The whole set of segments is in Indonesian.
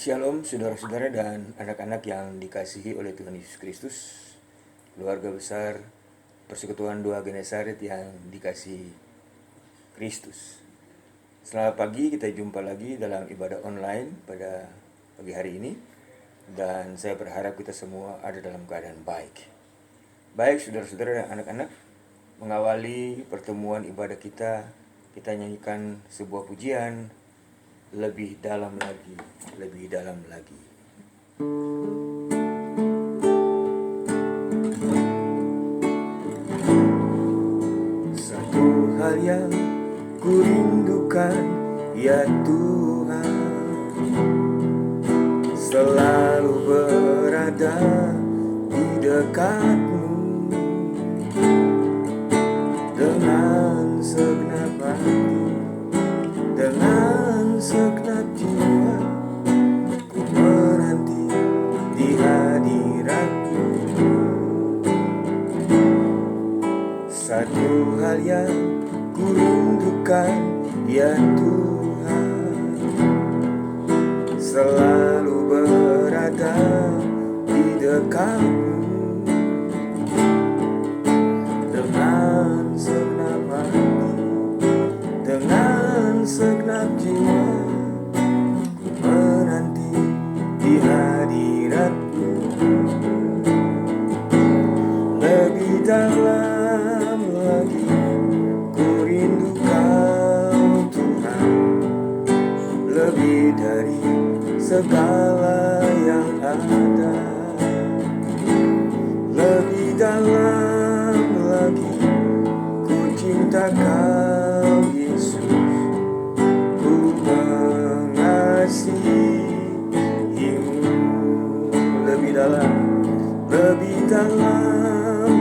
Shalom saudara-saudara dan anak-anak yang dikasihi oleh Tuhan Yesus Kristus, keluarga besar Persekutuan Doa Genesaret yang dikasihi Kristus. Selamat pagi, kita jumpa lagi dalam ibadah online pada pagi hari ini, dan saya berharap kita semua ada dalam keadaan baik. Baik saudara-saudara dan anak-anak, mengawali pertemuan ibadah kita nyanyikan sebuah pujian, lebih dalam lagi, lebih dalam lagi. Satu hal yang ku rindukan, ya Tuhan, selalu berada di dekatmu dengan segenap hati, dengan segenap jiwa, ku menanti di hadiratmu. Satu hal yang ku rindukan, ya Tuhan, selalu berada di dekatmu dengan segenap hati, dengan segenap jiwa, ku menanti di hadiratmu. Lebih dalam lagi ku rindu Kau Tuhan, lebih dari segala yang ada. Lebih dalam lagi ku cinta Kau Yesus, lebih dalam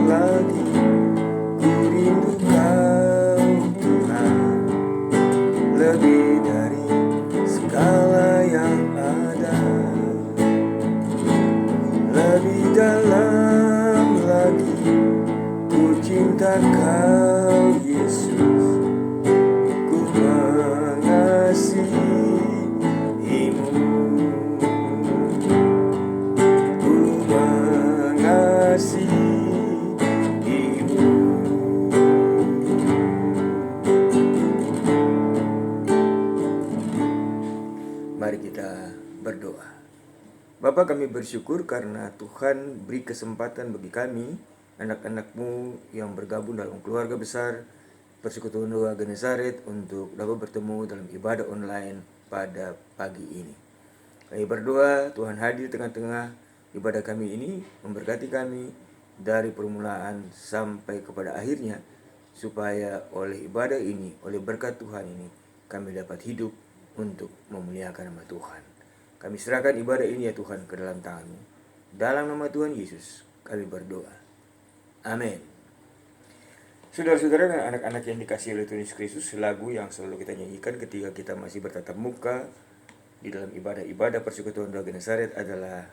lagi ku rindu Kau Tuhan, lebih dari segala yang ada. Lebih dalam lagi ku cinta Kau Yesus, ku mengasihimu, ku mengasihimu. Mari kita berdoa. Bapa, kami bersyukur karena Tuhan beri kesempatan bagi kami, anak-anak-Mu yang bergabung dalam keluarga besar Persekutuan Doa Genesaret, untuk dapat bertemu dalam ibadah online pada pagi ini. Kami berdoa Tuhan hadir tengah-tengah ibadah kami ini, memberkati kami dari permulaan sampai kepada akhirnya, supaya oleh ibadah ini, oleh berkat Tuhan ini, kami dapat hidup untuk memuliakan nama Tuhan. Kami serahkan ibadah ini, ya Tuhan, ke dalam tangan-Mu. Dalam nama Tuhan Yesus kami berdoa. Amin. Saudara-saudara dan anak-anak yang dikasihi oleh Tuhan Yesus Kristus, lagu yang selalu kita nyanyikan ketika kita masih bertatap muka di dalam ibadah-ibadah Persekutuan Doa Genesaret adalah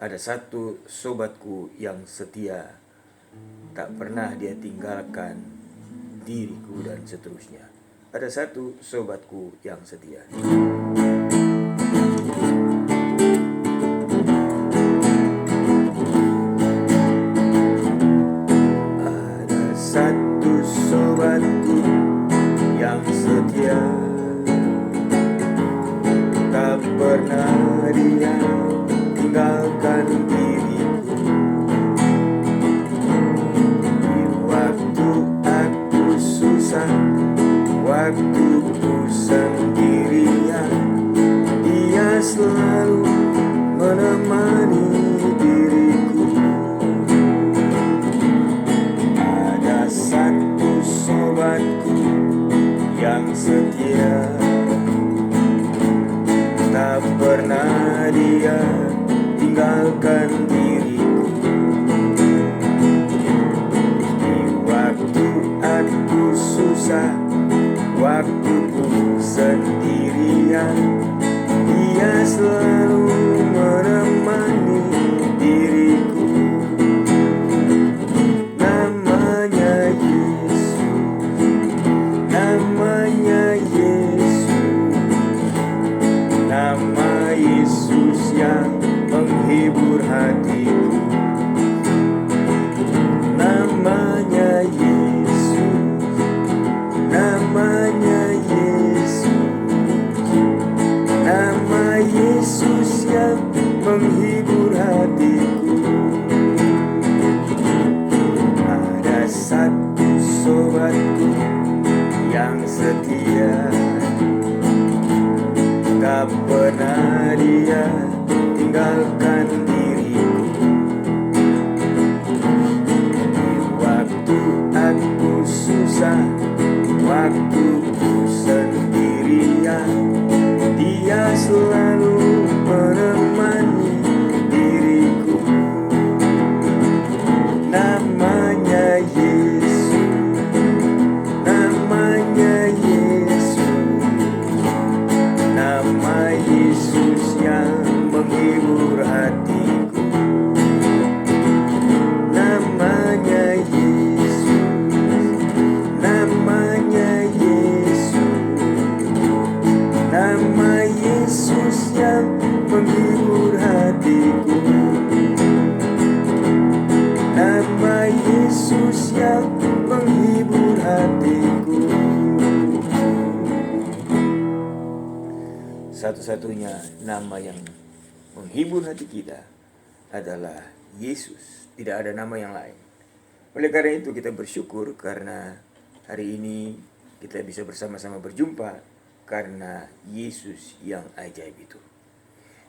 ada satu sobatku yang setia, tak pernah dia tinggalkan diriku, dan seterusnya. Ada satu sobatku yang setia. Ada satu sobatku yang setia, tak pernah dia tinggalkan diriku. Di waktu aku susah, waktu ku sendirian, Yesus yang menghibur hatiku. Satu-satunya nama yang menghibur hati kita adalah Yesus. Tidak ada nama yang lain. Oleh karena itu kita bersyukur karena hari ini kita bisa bersama-sama berjumpa karena Yesus yang ajaib itu.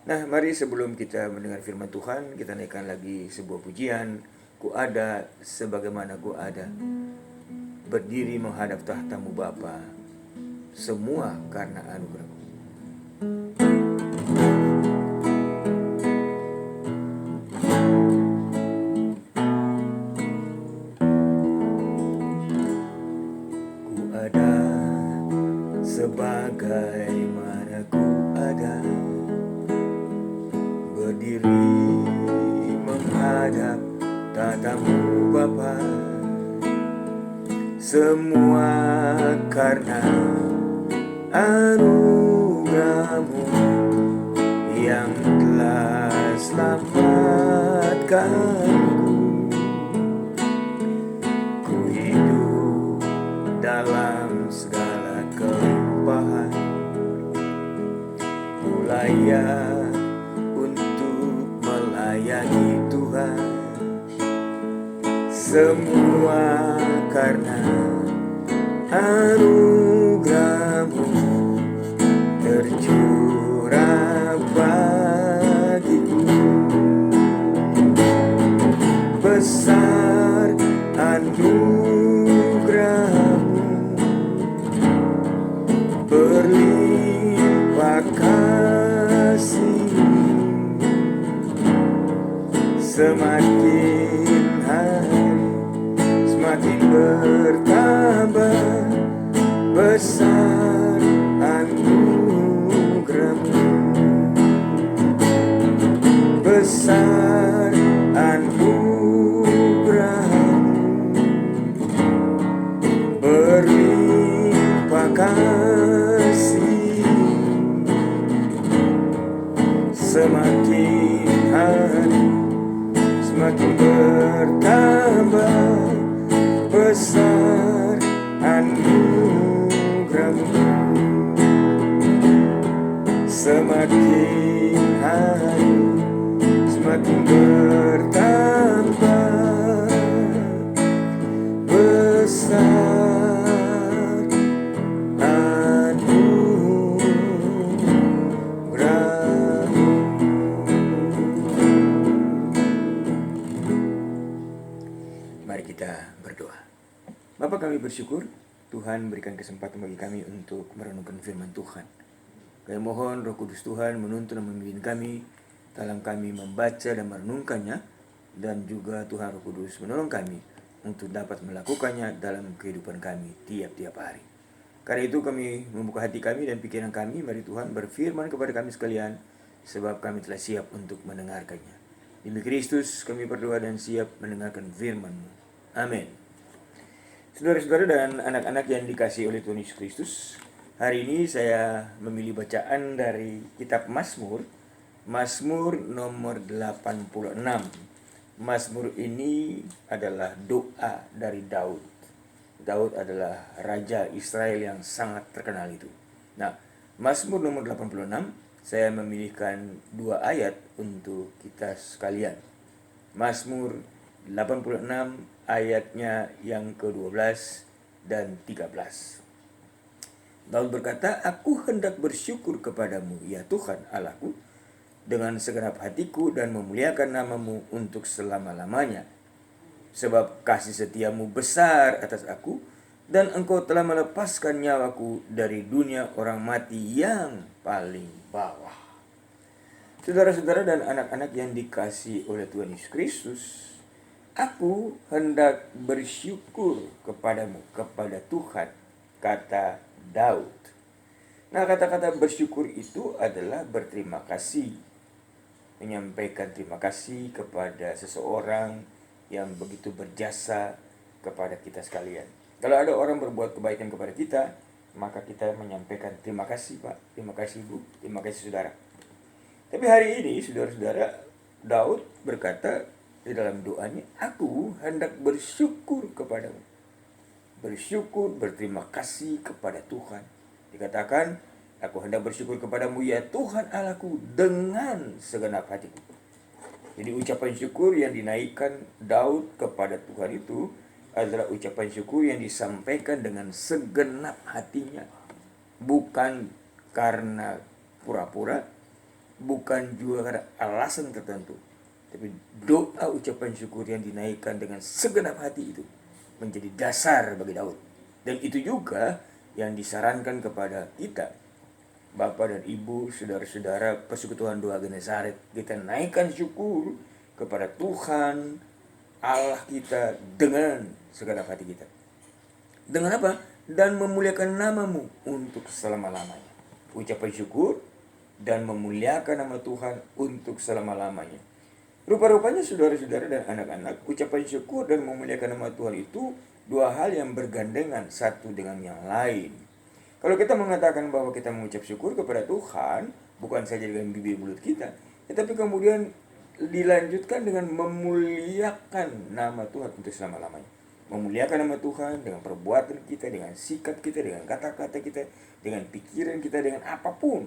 Nah, mari sebelum kita mendengar firman Tuhan, kita naikkan lagi sebuah pujian. Ku ada sebagaimana ku ada, berdiri menghadap tahtamu Bapa, semua karena anugerah-Mu. Ku ada sebagaimana ku ada, berdiri menghadap tahtamu Bapa, semua karena anugerah-Mu yang telah selamatkanku. Ku hidup dalam segala kelimpahan, ku layak untuk melayani Tuhan. Semua karena anugerah-Mu tercurah bagiku. Besar anugerah-Mu, berlimpah kasih-Mu, semakin hari semakin bertambah. Besar anugerah-Mu, besar anugerah-Mu, berlimpah kasih, semakin hari semakin bertambah. Besar anugerah-Mu, semakin hari semakin bertambah. Besar anugerah-Mu. Mari kita berdoa. Bapa, kami bersyukur Tuhan berikan kesempatan bagi kami untuk merenungkan firman Tuhan. Kami mohon Roh Kudus Tuhan menuntun dan memimpin kami dalam kami membaca dan merenungkannya, dan juga Tuhan Roh Kudus menolong kami untuk dapat melakukannya dalam kehidupan kami tiap-tiap hari. Karena itu kami membuka hati kami dan pikiran kami. Mari Tuhan berfirman kepada kami sekalian, sebab kami telah siap untuk mendengarkannya. Demi Kristus kami berdoa dan siap mendengarkan firman-Mu. Amin. Saudara-saudara dan anak-anak yang dikasihi oleh Tuhan Yesus Kristus, hari ini saya memilih bacaan dari kitab Mazmur, Mazmur nomor 86. Mazmur ini adalah doa dari Daud. Daud adalah raja Israel yang sangat terkenal itu. Nah, Mazmur nomor 86, saya memilihkan 2 ayat untuk kita sekalian. Mazmur 86 ayatnya yang ke-12 dan 13. Daud berkata, "Aku hendak bersyukur kepadamu, ya Tuhan Allahku, dengan segenap hatiku dan memuliakan nama-Mu untuk selama-lamanya. Sebab kasih setiamu besar atas aku, dan Engkau telah melepaskan nyawaku dari dunia orang mati yang paling bawah." Saudara-saudara dan anak-anak yang dikasihi oleh Tuhan Yesus Kristus, aku hendak bersyukur kepadamu, kepada Tuhan, kata Daud. Nah, kata-kata bersyukur itu adalah berterima kasih. Menyampaikan terima kasih kepada seseorang yang begitu berjasa kepada kita sekalian. Kalau ada orang berbuat kebaikan kepada kita, maka kita menyampaikan terima kasih Pak, terima kasih Bu, terima kasih Saudara. Tapi hari ini saudara-saudara, Daud berkata di dalam doanya, aku hendak bersyukur kepadamu. Bersyukur, berterima kasih kepada Tuhan. Dikatakan, aku hendak bersyukur kepadamu ya Tuhan Allahku dengan segenap hatiku. Jadi ucapan syukur yang dinaikkan Daud kepada Tuhan itu adalah ucapan syukur yang disampaikan dengan segenap hatinya. Bukan karena pura-pura, bukan juga karena alasan tertentu. Tapi doa ucapan syukur yang dinaikkan dengan segenap hati itu menjadi dasar bagi Daud. Dan itu juga yang disarankan kepada kita, Bapak dan Ibu, saudara-saudara Persekutuan Doa Genesaret. Kita naikkan syukur kepada Tuhan Allah kita dengan segenap hati kita. Dengan apa? Dan memuliakan namamu untuk selama-lamanya. Ucapan syukur dan memuliakan nama Tuhan untuk selama-lamanya. Rupa-rupanya saudara-saudara dan anak-anak, ucapan syukur dan memuliakan nama Tuhan itu dua hal yang bergandengan satu dengan yang lain. Kalau kita mengatakan bahwa kita mengucap syukur kepada Tuhan, bukan saja dengan bibir mulut kita, tetapi kemudian dilanjutkan dengan memuliakan nama Tuhan untuk selama-lamanya. Memuliakan nama Tuhan dengan perbuatan kita, dengan sikap kita, dengan kata-kata kita, dengan pikiran kita, dengan apapun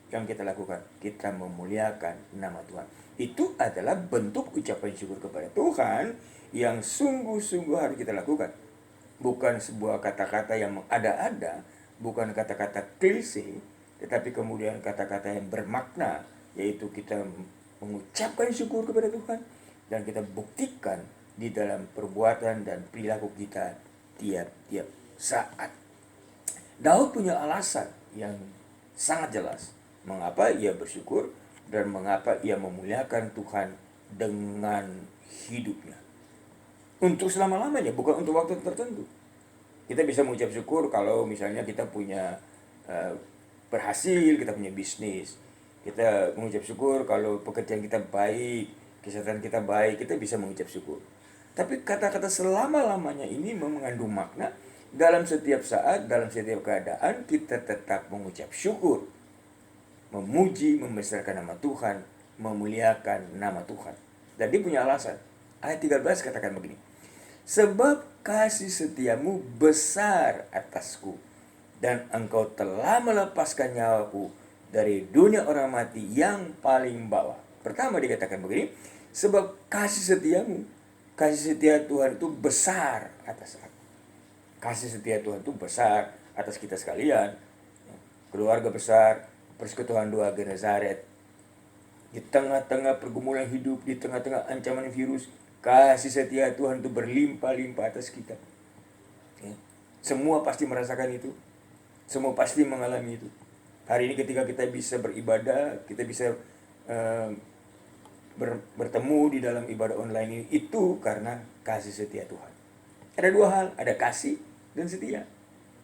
yang kita lakukan, kita memuliakan nama Tuhan. Itu adalah bentuk ucapan syukur kepada Tuhan yang sungguh-sungguh harus kita lakukan. Bukan sebuah kata-kata yang mengada-ada, bukan kata-kata klise, tetapi kemudian kata-kata yang bermakna, yaitu kita mengucapkan syukur kepada Tuhan dan kita buktikan di dalam perbuatan dan perilaku kita tiap-tiap saat. Daud punya alasan yang sangat jelas mengapa ia bersyukur dan mengapa ia memuliakan Tuhan dengan hidupnya. Untuk selama-lamanya, bukan untuk waktu tertentu. Kita bisa mengucap syukur kalau misalnya kita punya berhasil, kita punya bisnis. Kita mengucap syukur kalau pekerjaan kita baik, kesehatan kita baik, kita bisa mengucap syukur. Tapi kata-kata selama-lamanya ini mengandung makna dalam setiap saat, dalam setiap keadaan kita tetap mengucap syukur. Memuji, membesarkan nama Tuhan, memuliakan nama Tuhan. Dan dia punya alasan. Ayat 13 katakan begini. Sebab kasih setiamu besar atasku, dan engkau telah melepaskan nyawaku dari dunia orang mati yang paling bawah. Pertama dikatakan begini, sebab kasih setiamu, kasih setia Tuhan itu besar atas aku. Kasih setia Tuhan itu besar atas kita sekalian. Keluarga besar, Persekutuan Doa Genesaret. Di tengah-tengah pergumulan hidup, di tengah-tengah ancaman virus, kasih setia Tuhan itu berlimpah-limpah atas kita. Ya. Semua pasti merasakan itu. Semua pasti mengalami itu. Hari ini ketika kita bisa beribadah, kita bisa bertemu di dalam ibadah online ini, itu karena kasih setia Tuhan. Ada dua hal, ada kasih dan setia.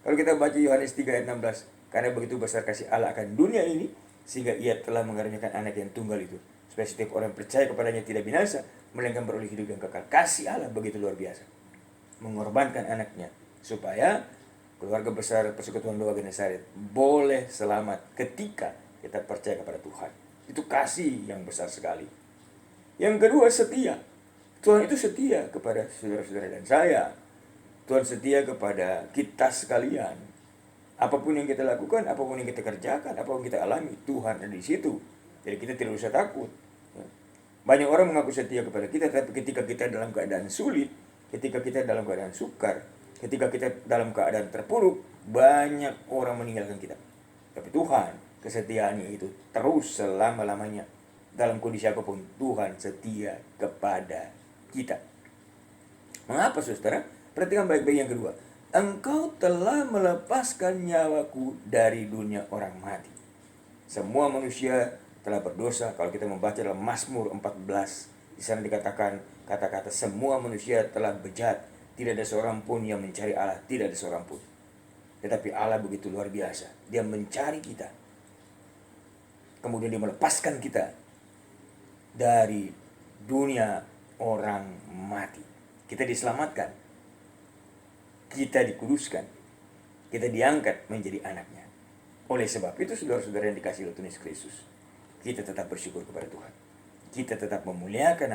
Kalau kita baca Yohanes 3 ayat 16, karena begitu besar kasih Allah akan dunia ini, sehingga ia telah mengaruniakan anak yang tunggal itu, supaya setiap orang percaya kepadanya tidak binasa, melainkan beroleh hidup yang kekal. Kasih Allah begitu luar biasa, mengorbankan anaknya, supaya keluarga besar Persekutuan Doa Genesaret boleh selamat ketika kita percaya kepada Tuhan. Itu kasih yang besar sekali. Yang kedua, setia. Tuhan itu setia kepada saudara-saudara dan saya. Tuhan setia kepada kita sekalian. Apapun yang kita lakukan, apapun yang kita kerjakan, apapun yang kita alami, Tuhan ada di situ. Jadi kita tidak usah takut. Banyak orang mengaku setia kepada kita, tapi ketika kita dalam keadaan sulit, ketika kita dalam keadaan sukar, ketika kita dalam keadaan terpuruk, banyak orang meninggalkan kita. Tapi Tuhan, kesetiaannya itu terus selama-lamanya. Dalam kondisi apapun, Tuhan setia kepada kita. Mengapa, saudara? Perhatikan baik-baik yang kedua. Engkau telah melepaskan nyawaku dari dunia orang mati. Semua manusia telah berdosa. Kalau kita membaca dalam Mazmur 14, di sana dikatakan kata-kata semua manusia telah bejat. Tidak ada seorang pun yang mencari Allah, tidak ada seorang pun. Tetapi Allah begitu luar biasa. Dia mencari kita. Kemudian dia melepaskan kita dari dunia orang mati. Kita diselamatkan. Kita dikuduskan, kita diangkat menjadi anaknya. Oleh sebab itu, saudara-saudara yang dikasihi oleh Tuhan Yesus Kristus, kita tetap bersyukur kepada Tuhan. Kita tetap memuliakan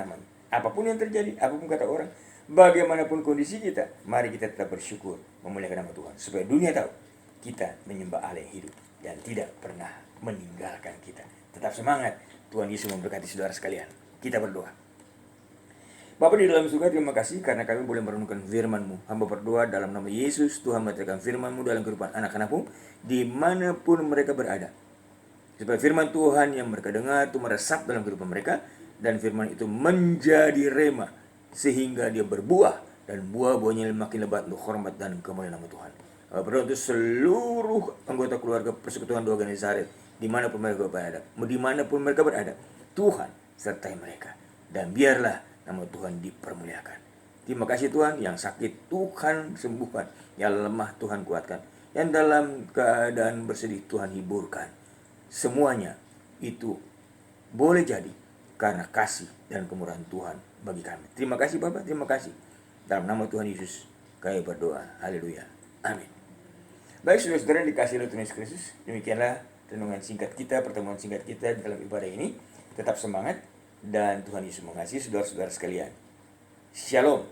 Apapun yang terjadi, apapun kata orang, bagaimanapun kondisi kita, mari kita tetap bersyukur, memuliakan nama Tuhan. Supaya dunia tahu kita menyembah Allah yang hidup dan tidak pernah meninggalkan kita. Tetap semangat, Tuhan Yesus memberkati saudara sekalian. Kita berdoa. Bapa di dalam surga, terima kasih karena kami boleh merenungkan firman-Mu. Hamba berdoa dalam nama Yesus, Tuhan menyatakan firman-Mu dalam kehidupan anak-anak-Mu, dimanapun mereka berada. Supaya firman Tuhan yang mereka dengar itu meresap dalam kehidupan mereka, dan firman itu menjadi rema, sehingga dia berbuah, dan buah-buahnya makin lebat untuk hormat dan kemuliaan nama Tuhan. Berdoa untuk seluruh anggota keluarga Persekutuan Doa Ganesha Saret, dimanapun mereka berada, Tuhan sertai mereka, dan biarlah nama Tuhan dipermuliakan. Terima kasih Tuhan, yang sakit Tuhan sembuhkan, yang lemah Tuhan kuatkan, yang dalam keadaan bersedih Tuhan hiburkan. Semuanya itu boleh jadi karena kasih dan kemurahan Tuhan bagi kami. Terima kasih Bapak, terima kasih. Dalam nama Tuhan Yesus kami berdoa. Haleluya. Amin. Baik saudara-saudara yang dikasihi oleh Tuhan Yesus Kristus, demikianlah renungan singkat kita, pertemuan singkat kita dalam ibadah ini. Tetap semangat dan Tuhan Yesus mengasihi saudara-saudara sekalian. Shalom.